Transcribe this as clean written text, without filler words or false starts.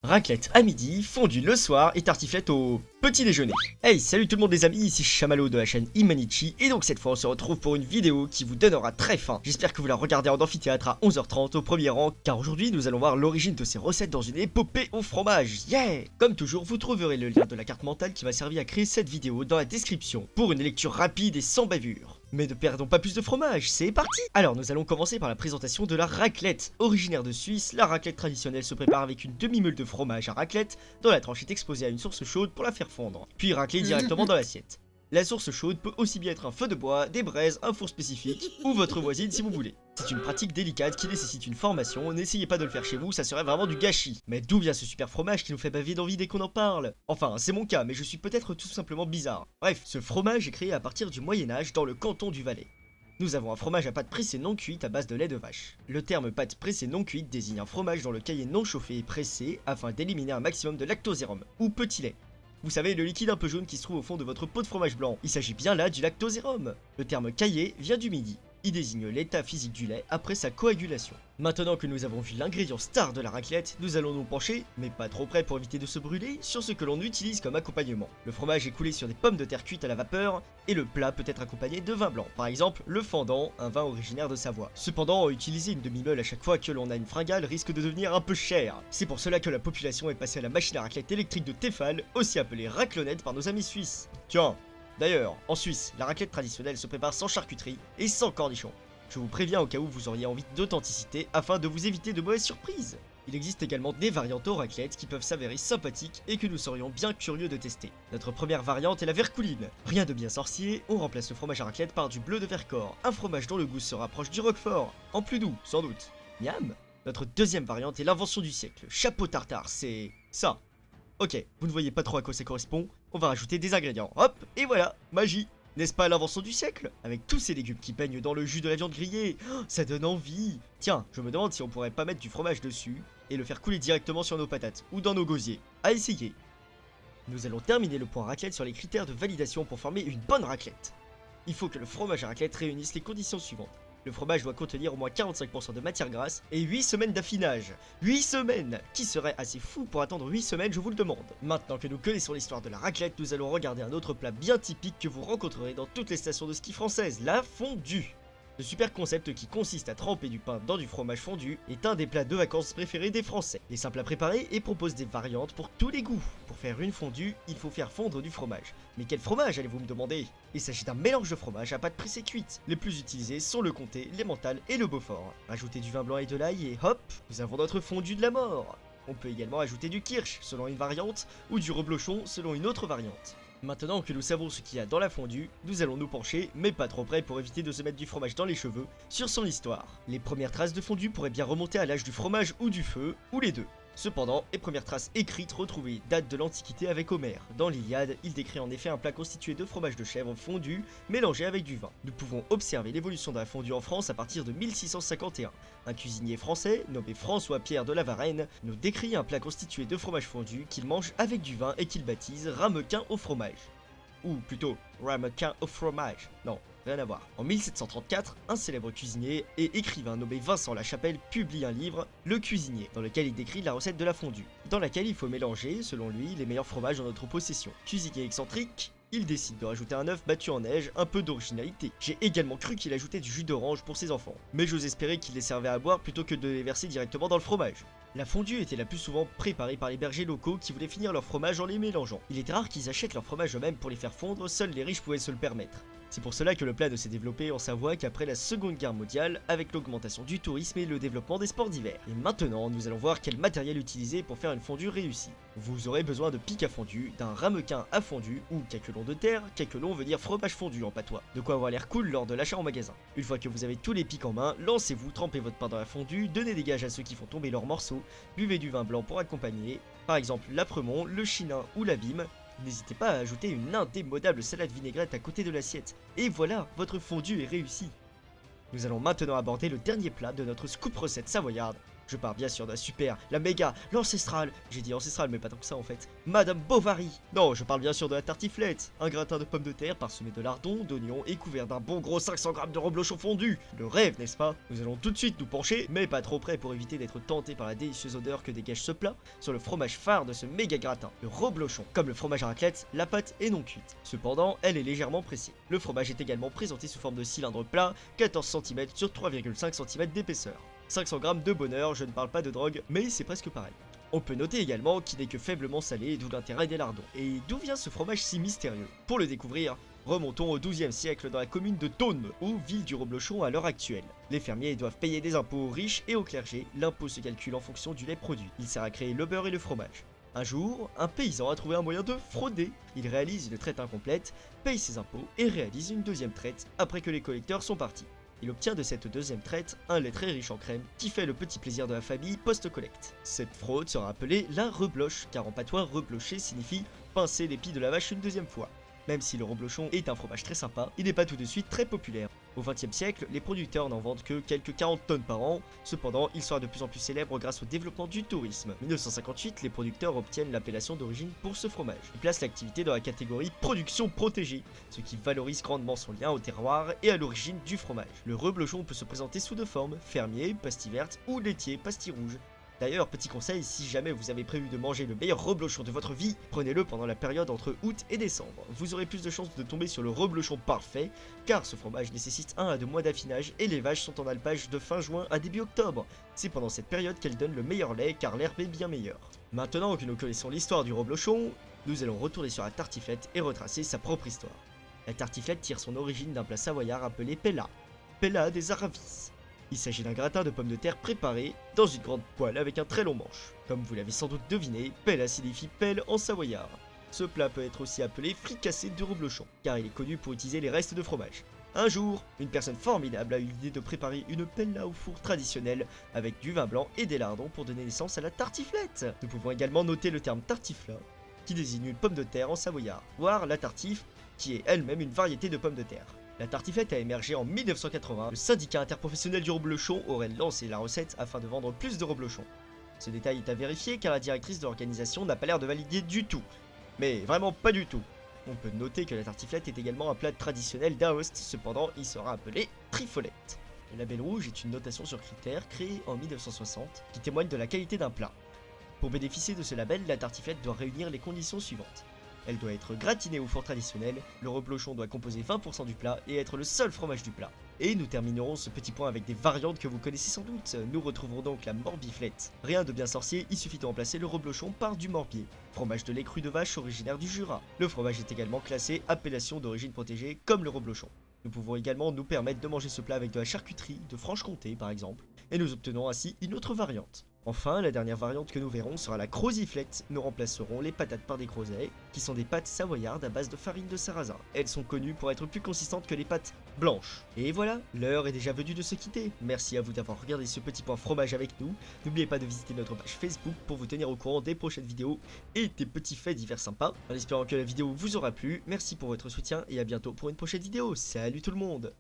Raclette à midi, fondue le soir et tartiflette au petit déjeuner. Hey, salut tout le monde les amis, ici Chamallow de la chaîne Imanichi et donc cette fois on se retrouve pour une vidéo qui vous donnera très faim. J'espère que vous la regardez en amphithéâtre à 11h30 au premier rang car aujourd'hui nous allons voir l'origine de ces recettes dans une épopée au fromage. Yeah! Comme toujours, vous trouverez le lien de la carte mentale qui m'a servi à créer cette vidéo dans la description pour une lecture rapide et sans bavure. Mais ne perdons pas plus de fromage, c'est parti! Alors nous allons commencer par la présentation de la raclette. Originaire de Suisse, la raclette traditionnelle se prépare avec une demi-meule de fromage à raclette dont la tranche est exposée à une source chaude pour la faire fondre, puis raclée directement dans l'assiette. La source chaude peut aussi bien être un feu de bois, des braises, un four spécifique ou votre voisine si vous voulez. C'est une pratique délicate qui nécessite une formation, n'essayez pas de le faire chez vous, ça serait vraiment du gâchis. Mais d'où vient ce super fromage qui nous fait baver d'envie dès qu'on en parle? Enfin, c'est mon cas, mais je suis peut-être tout simplement bizarre. Bref, ce fromage est créé à partir du Moyen-Âge dans le canton du Valais. Nous avons un fromage à pâte pressée non cuite à base de lait de vache. Le terme pâte pressée non cuite désigne un fromage dont le caillé non chauffé est pressé afin d'éliminer un maximum de lactosérum, ou petit lait. Vous savez, le liquide un peu jaune qui se trouve au fond de votre pot de fromage blanc. Il s'agit bien là du lactosérum. Le terme caillé vient du midi. Il désigne l'état physique du lait après sa coagulation. Maintenant que nous avons vu l'ingrédient star de la raclette, nous allons nous pencher, mais pas trop près pour éviter de se brûler, sur ce que l'on utilise comme accompagnement. Le fromage est coulé sur des pommes de terre cuites à la vapeur, et le plat peut être accompagné de vin blanc. Par exemple, le fendant, un vin originaire de Savoie. Cependant, utiliser une demi-meule à chaque fois que l'on a une fringale risque de devenir un peu cher. C'est pour cela que la population est passée à la machine à raclette électrique de Tefal, aussi appelée raclonnette par nos amis suisses. Tiens, d'ailleurs, en Suisse, la raclette traditionnelle se prépare sans charcuterie et sans cornichons. Je vous préviens au cas où vous auriez envie d'authenticité afin de vous éviter de mauvaises surprises. Il existe également des variantes aux raclettes qui peuvent s'avérer sympathiques et que nous serions bien curieux de tester. Notre première variante est la vercouline. Rien de bien sorcier, on remplace le fromage à raclette par du bleu de Vercors, un fromage dont le goût se rapproche du roquefort, en plus doux, sans doute. Miam! Notre deuxième variante est l'invention du siècle, chapeau tartare, c'est ça. Ok, vous ne voyez pas trop à quoi ça correspond, on va rajouter des ingrédients, hop, et voilà, magie! N'est-ce pas l'invention du siècle? Avec tous ces légumes qui baignent dans le jus de la viande grillée, oh, ça donne envie. Tiens, je me demande si on pourrait pas mettre du fromage dessus et le faire couler directement sur nos patates ou dans nos gosiers. À essayer. Nous allons terminer le point raclette sur les critères de validation pour former une bonne raclette. Il faut que le fromage à raclette réunisse les conditions suivantes. Le fromage doit contenir au moins 45% de matière grasse et 8 semaines d'affinage. 8 semaines! Qui serait assez fou pour attendre 8 semaines, je vous le demande. Maintenant que nous connaissons l'histoire de la raclette, nous allons regarder un autre plat bien typique que vous rencontrerez dans toutes les stations de ski françaises, la fondue. Ce super concept qui consiste à tremper du pain dans du fromage fondu est un des plats de vacances préférés des Français. Il est simple à préparer et propose des variantes pour tous les goûts. Pour faire une fondue, il faut faire fondre du fromage. Mais quel fromage allez-vous me demander? Il s'agit d'un mélange de fromage à pâte pressée cuite. Les plus utilisés sont le comté, l'emmental et le beaufort. Ajoutez du vin blanc et de l'ail et hop, nous avons notre fondue de la mort. On peut également ajouter du kirsch selon une variante ou du reblochon selon une autre variante. Maintenant que nous savons ce qu'il y a dans la fondue, nous allons nous pencher, mais pas trop près pour éviter de se mettre du fromage dans les cheveux, sur son histoire. Les premières traces de fondue pourraient bien remonter à l'âge du fromage ou du feu, ou les deux. Cependant, les premières traces écrites retrouvées datent de l'Antiquité avec Homère. Dans l'Iliade, il décrit en effet un plat constitué de fromage de chèvre fondu mélangé avec du vin. Nous pouvons observer l'évolution de la fondue en France à partir de 1651. Un cuisinier français, nommé François-Pierre de la Varenne, nous décrit un plat constitué de fromage fondu qu'il mange avec du vin et qu'il baptise ramequin au fromage. Ou plutôt, ramequin au fromage. Non, rien à voir. En 1734, un célèbre cuisinier et écrivain nommé Vincent Lachapelle publie un livre, Le Cuisinier, dans lequel il décrit la recette de la fondue, dans laquelle il faut mélanger, selon lui, les meilleurs fromages en notre possession. Cuisinier excentrique, il décide de rajouter un œuf battu en neige, un peu d'originalité. J'ai également cru qu'il ajoutait du jus d'orange pour ses enfants, mais j'ose espérer qu'il les servait à boire plutôt que de les verser directement dans le fromage. La fondue était la plus souvent préparée par les bergers locaux qui voulaient finir leur fromage en les mélangeant. Il était rare qu'ils achètent leur fromage eux-mêmes pour les faire fondre, seuls les riches pouvaient se le permettre. C'est pour cela que le plat ne s'est développé en Savoie qu'après la Seconde Guerre mondiale, avec l'augmentation du tourisme et le développement des sports d'hiver. Et maintenant, nous allons voir quel matériel utiliser pour faire une fondue réussie. Vous aurez besoin de pic à fondue, d'un ramequin à fondue, ou quelques de terre, quelques veut dire fromage fondu en patois. De quoi avoir l'air cool lors de l'achat en magasin. Une fois que vous avez tous les pics en main, lancez-vous, trempez votre pain dans la fondue, donnez des gages à ceux qui font tomber leurs morceaux, buvez du vin blanc pour accompagner, par exemple l'Apremont, le Chinin ou la Vime. N'hésitez pas à ajouter une indémodable salade vinaigrette à côté de l'assiette. Et voilà, votre fondue est réussie. Nous allons maintenant aborder le dernier plat de notre scoop recette savoyarde, Je parle bien sûr de la super, la méga, l'ancestral. J'ai dit ancestral mais pas tant que ça en fait. Madame Bovary. Non, je parle bien sûr de la tartiflette. Un gratin de pommes de terre parsemé de lardons, d'oignons et couvert d'un bon gros 500 grammes de reblochon fondu. Le rêve, n'est-ce pas? Nous allons tout de suite nous pencher, mais pas trop près pour éviter d'être tenté par la délicieuse odeur que dégage ce plat, sur le fromage phare de ce méga gratin, le reblochon. Comme le fromage à raclette, la pâte est non cuite. Cependant, elle est légèrement pressée. Le fromage est également présenté sous forme de cylindre plat, 14 cm sur 3,5 cm d'épaisseur. 500 g de bonheur, je ne parle pas de drogue, mais c'est presque pareil. On peut noter également qu'il n'est que faiblement salé, d'où l'intérêt des lardons. Et d'où vient ce fromage si mystérieux? Pour le découvrir, remontons au XIIe siècle dans la commune de Thônes, ou ville du reblochon à l'heure actuelle. Les fermiers doivent payer des impôts aux riches et au clergé, l'impôt se calcule en fonction du lait produit. Il sert à créer le beurre et le fromage. Un jour, un paysan a trouvé un moyen de frauder. Il réalise une traite incomplète, paye ses impôts et réalise une deuxième traite après que les collecteurs sont partis. Il obtient de cette deuxième traite un lait très riche en crème qui fait le petit plaisir de la famille post-collecte. Cette fraude sera appelée la rebloche, car en patois reblocher signifie pincer les pieds de la vache une deuxième fois. Même si le reblochon est un fromage très sympa, il n'est pas tout de suite très populaire. Au XXe siècle, les producteurs n'en vendent que quelques 40 tonnes par an, cependant il sera de plus en plus célèbre grâce au développement du tourisme. En 1958, les producteurs obtiennent l'appellation d'origine pour ce fromage. Ils placent l'activité dans la catégorie production protégée, ce qui valorise grandement son lien au terroir et à l'origine du fromage. Le reblochon peut se présenter sous deux formes, fermier, pastille verte ou laitier, pastille rouge. D'ailleurs, petit conseil, si jamais vous avez prévu de manger le meilleur reblochon de votre vie, prenez-le pendant la période entre août et décembre. Vous aurez plus de chances de tomber sur le reblochon parfait, car ce fromage nécessite 1 à 2 mois d'affinage et les vaches sont en alpage de fin juin à début octobre. C'est pendant cette période qu'elles donnent le meilleur lait, car l'herbe est bien meilleure. Maintenant que nous connaissons l'histoire du reblochon, nous allons retourner sur la tartiflette et retracer sa propre histoire. La tartiflette tire son origine d'un plat savoyard appelé pella, pella des Aravis. Il s'agit d'un gratin de pommes de terre préparé dans une grande poêle avec un très long manche. Comme vous l'avez sans doute deviné, pella signifie pelle en savoyard. Ce plat peut être aussi appelé fricassé de reblochon, car il est connu pour utiliser les restes de fromage. Un jour, une personne formidable a eu l'idée de préparer une pella au four traditionnelle avec du vin blanc et des lardons pour donner naissance à la tartiflette. Nous pouvons également noter le terme tartifla, qui désigne une pomme de terre en savoyard, voire la tartifle, qui est elle-même une variété de pommes de terre. La tartiflette a émergé en 1980. Le syndicat interprofessionnel du reblochon aurait lancé la recette afin de vendre plus de reblochon. Ce détail est à vérifier car la directrice de l'organisation n'a pas l'air de valider du tout. Mais vraiment pas du tout. On peut noter que la tartiflette est également un plat traditionnel d'Aoste, cependant il sera appelé trifolette. Le label rouge est une notation sur critères créée en 1960 qui témoigne de la qualité d'un plat. Pour bénéficier de ce label, la tartiflette doit réunir les conditions suivantes. Elle doit être gratinée au four traditionnel, le reblochon doit composer 20% du plat et être le seul fromage du plat. Et nous terminerons ce petit point avec des variantes que vous connaissez sans doute. Nous retrouverons donc la morbiflette. Rien de bien sorcier, il suffit de remplacer le reblochon par du morbier, fromage de lait cru de vache originaire du Jura. Le fromage est également classé appellation d'origine protégée comme le reblochon. Nous pouvons également nous permettre de manger ce plat avec de la charcuterie de Franche-Comté par exemple, et nous obtenons ainsi une autre variante. Enfin, la dernière variante que nous verrons sera la croziflette. Nous remplacerons les patates par des crozets, qui sont des pâtes savoyardes à base de farine de sarrasin. Elles sont connues pour être plus consistantes que les pâtes blanches. Et voilà, l'heure est déjà venue de se quitter. Merci à vous d'avoir regardé ce petit point fromage avec nous. N'oubliez pas de visiter notre page Facebook pour vous tenir au courant des prochaines vidéos et des petits faits divers sympas. En espérant que la vidéo vous aura plu, merci pour votre soutien et à bientôt pour une prochaine vidéo. Salut tout le monde!